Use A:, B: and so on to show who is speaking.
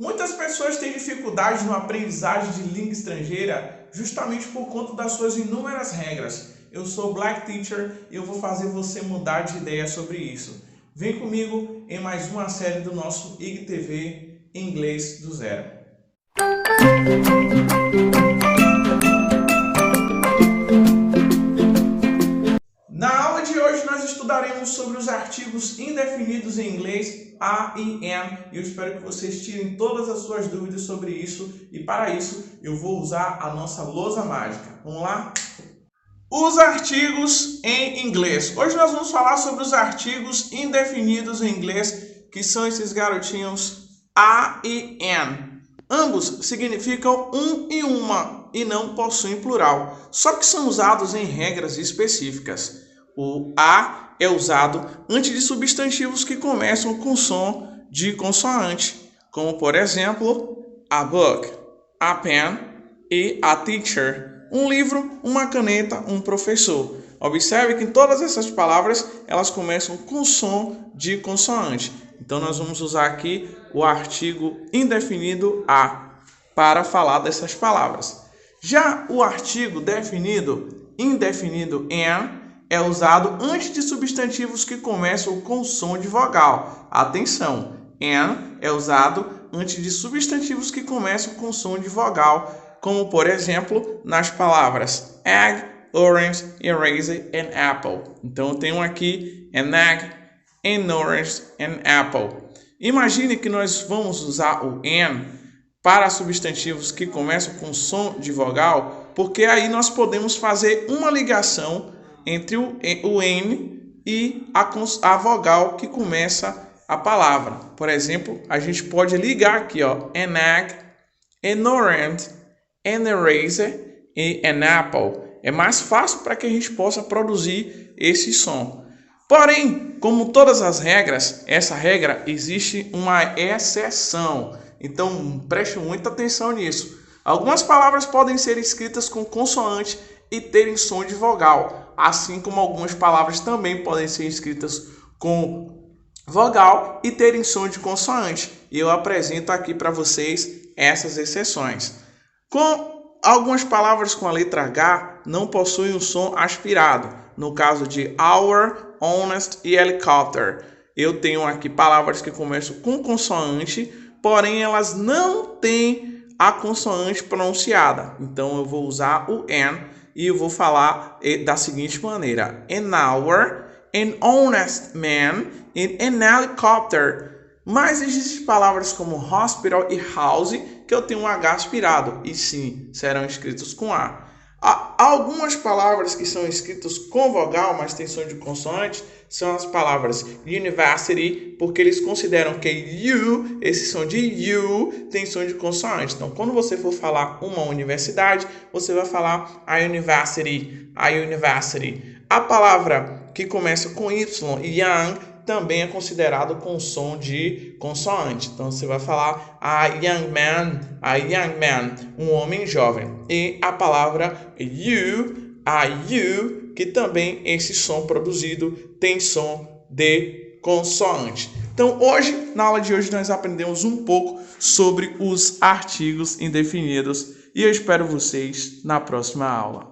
A: Muitas pessoas têm dificuldade no aprendizagem de língua estrangeira justamente por conta das suas inúmeras regras. Eu sou o Black Teacher e eu vou fazer você mudar de ideia sobre isso. Vem comigo em mais uma série do nosso IGTV Inglês do Zero. Na aula de hoje nós estudaremos sobre os artigos indefinidos em inglês a e am e eu espero que vocês tirem todas as suas dúvidas sobre isso e para isso eu vou usar a nossa lousa mágica. Vamos lá? Os artigos em inglês. Hoje nós vamos falar sobre os artigos indefinidos em inglês, que são esses garotinhos a e am. Ambos significam um e uma e não possuem plural, só que são usados em regras específicas. O a é usado antes de substantivos que começam com som de consoante, como por exemplo, a book, a pen e a teacher. Um livro, uma caneta, um professor. Observe que em todas essas palavras elas começam com som de consoante. Então nós vamos usar aqui o artigo indefinido a para falar dessas palavras. Já o artigo indefinido am é usado antes de substantivos que começam com som de vogal. Atenção, am é usado antes de substantivos que começam com som de vogal, como por exemplo nas palavras egg, orange, eraser and apple. Então eu tenho aqui an egg, an orange and apple. Imagine que nós vamos usar o am para substantivos que começam com som de vogal, porque aí nós podemos fazer uma ligação entre o N e a vogal que começa a palavra. Por exemplo, a gente pode ligar aqui, ó, an egg, an orange, an eraser e an apple. É mais fácil para que a gente possa produzir esse som. Porém, como todas as regras, essa regra existe uma exceção. Então, preste muita atenção nisso. Algumas palavras podem ser escritas com consoante e terem som de vogal, assim como algumas palavras também podem ser escritas com vogal e terem som de consoante. E eu apresento aqui para vocês essas exceções. Com algumas palavras com a letra H não possuem o som aspirado, no caso de hour, honest e helicopter. Eu tenho aqui palavras que começam com consoante, porém elas não têm a consoante pronunciada. Então eu vou usar o N e eu vou falar da seguinte maneira: an hour, an honest man and an helicopter. Mas existem palavras como hospital e house que eu tenho um H aspirado e sim, serão escritos com A. Há algumas palavras que são escritas com vogal, mas tem som de consoante, são as palavras university, porque eles consideram que esse som de tem som de consoante. Então, quando você for falar uma universidade, você vai falar a university, a university. A palavra que começa com Y, young, também é considerado com som de consoante. Então, você vai falar a young man, um homem jovem. E a palavra you, que também esse som produzido tem som de consoante. Então, hoje, na aula de hoje, nós aprendemos um pouco sobre os artigos indefinidos e eu espero vocês na próxima aula.